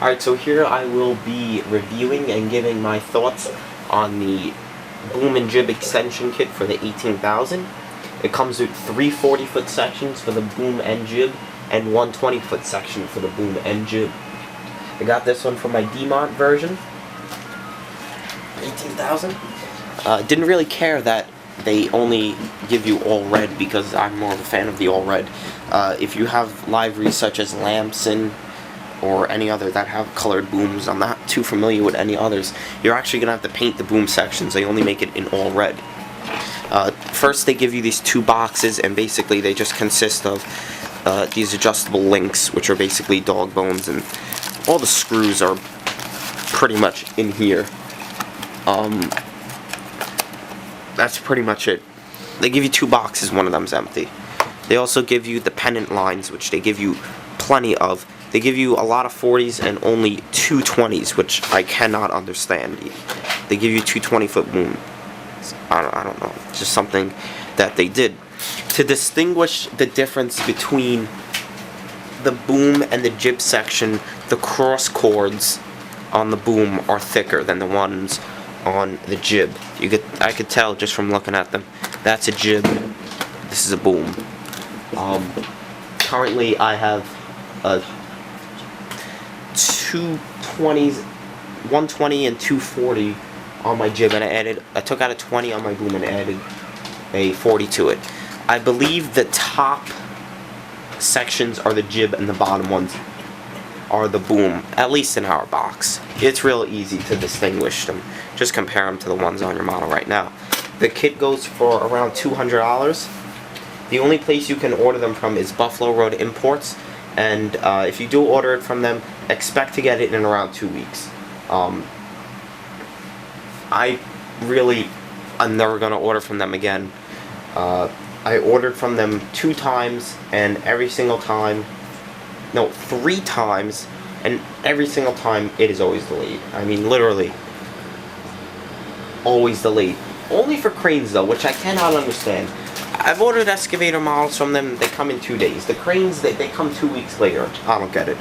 Alright, so here I will be reviewing and giving my thoughts on the boom and jib extension kit for the 18,000. It comes with 3 40-foot sections for the boom and jib and 1 20-foot section for the boom and jib. I got this one from my DeMont version, 18,000. Didn't really care that they only give you all red because I'm more of a fan of the all red. If you have liveries such as Lamson or any other that have colored booms, I'm not too familiar with any others, you're actually going to have to paint the boom sections. They only make it in all red. First they give you these 2 boxes, and basically they just consist of these adjustable links, which are basically dog bones, and all the screws are pretty much in here. That's pretty much it. They give you 2 boxes, one of them's empty. They also give you the pennant lines, which they give you plenty of. They give you a lot of 40s and only 2 20s, which I cannot understand. They give you 2 20-foot booms. I don't know. It's just something that they did. To distinguish the difference between the boom and the jib section, the cross cords on the boom are thicker than the ones on the jib. I could tell just from looking at them. That's a jib. This is a boom. Currently I have a 220s, 120 and 240 on my jib, and I took out a 20 on my boom and added a 40 to it. I believe the top sections are the jib and the bottom ones are the boom, at least in our box. It's real easy to distinguish them. Just compare them to the ones on your model right now. The kit goes for around $200. The only place you can order them from is Buffalo Road Imports, and if you do order it from them, expect to get it in around 2 weeks. I'm never going to order from them again. I ordered from them 2 times, and every single time, no, 3 times, and every single time it is always delayed. I mean, literally, always delayed. Only for cranes though, which I cannot understand. I've ordered excavator models from them, they come in 2 days. The cranes, they come 2 weeks later. I don't get it.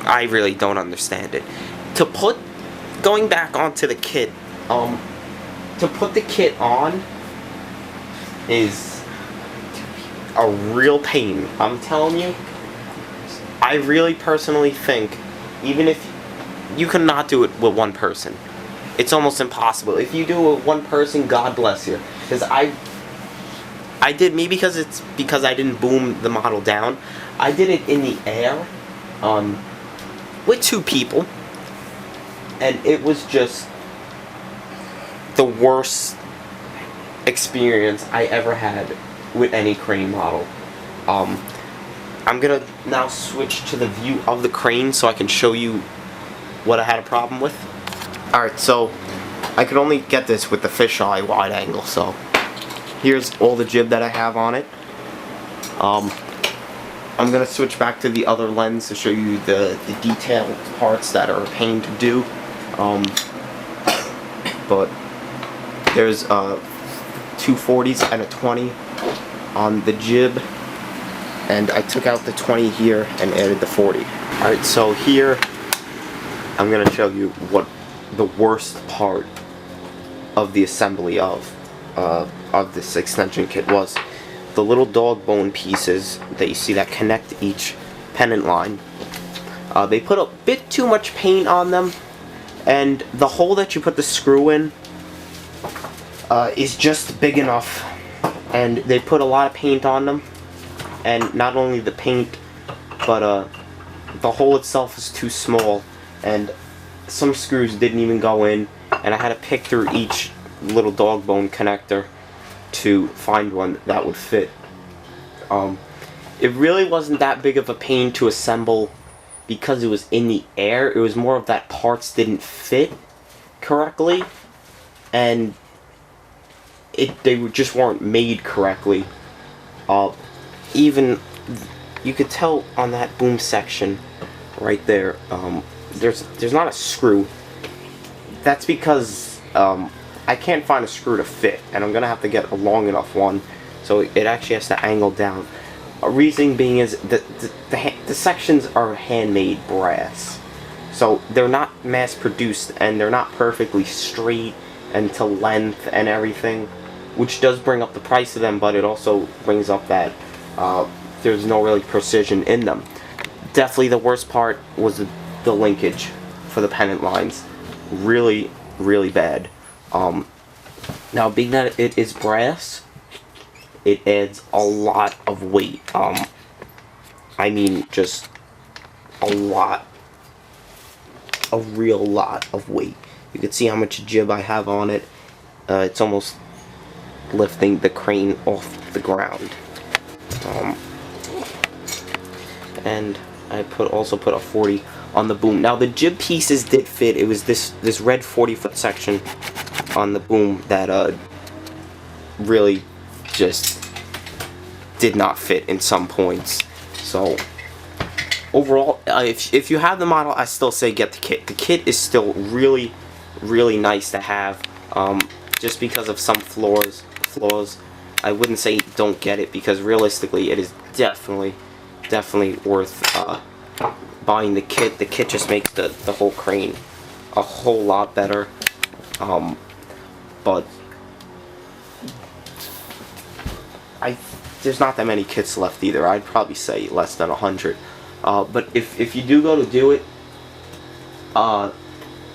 I really don't understand it. Going back onto the kit, to put the kit on is a real pain. I'm telling you, I really personally think, even if you cannot do it with one person, it's almost impossible. If you do it with one person, God bless you. Because I did, maybe because I didn't boom the model down, I did it in the air, with 2 people, and it was just the worst experience I ever had with any crane model. I'm gonna now switch to the view of the crane so I can show you what I had a problem with. Alright, so I could only get this with the fisheye wide angle, so here's all the jib that I have on it. I'm gonna switch back to the other lens to show you the detailed parts that are a pain to do. But there's 2 40s and a 20 on the jib, and I took out the 20 here and added the 40. Alright, so here I'm gonna show you what the worst part of the assembly of this extension kit was. The little dog bone pieces that you see that connect each pennant line. They put a bit too much paint on them, and the hole that you put the screw in is just big enough, and they put a lot of paint on them, and not only the paint, but the hole itself is too small, and some screws didn't even go in, and I had to pick through each little dog bone connector to find one that would fit. It really wasn't that big of a pain to assemble because it was in the air. It was more of that parts didn't fit correctly, and they just weren't made correctly. Even you could tell on that boom section right there, there's not a screw. That's because I can't find a screw to fit, and I'm gonna have to get a long enough one so it actually has to angle down. Reason being is that the sections are handmade brass, so they're not mass produced and they're not perfectly straight and to length and everything, which does bring up the price of them, but it also brings up that there's no really precision in them. Definitely the worst part was the linkage for the pennant lines. Really, really bad. Now, being that it is brass, it adds a lot of weight. I mean, just a lot. A real lot of weight. You can see how much jib I have on it. It's almost lifting the crane off the ground. And I also put a 40 on the boom. Now the jib pieces did fit. It was this red 40-foot section on the boom that really just did not fit in some points. So overall, if you have the model, I still say get the kit. The kit is still really, really nice to have. Just because of some flaws, I wouldn't say don't get it, because realistically, it is definitely worth buying the kit. The kit just makes the whole crane a whole lot better. But there's not that many kits left either. I'd probably say less than 100. But if you do go to do it,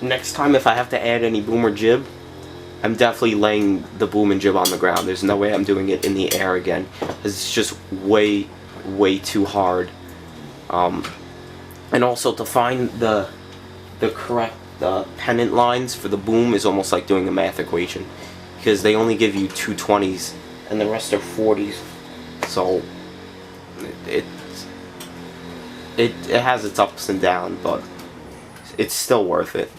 next time if I have to add any boom or jib, I'm definitely laying the boom and jib on the ground. There's no way I'm doing it in the air again. It's just way too hard. And also to find the correct pennant lines for the boom is almost like doing a math equation, because they only give you two 20s and the rest are 40s. So it has its ups and downs, but it's still worth it.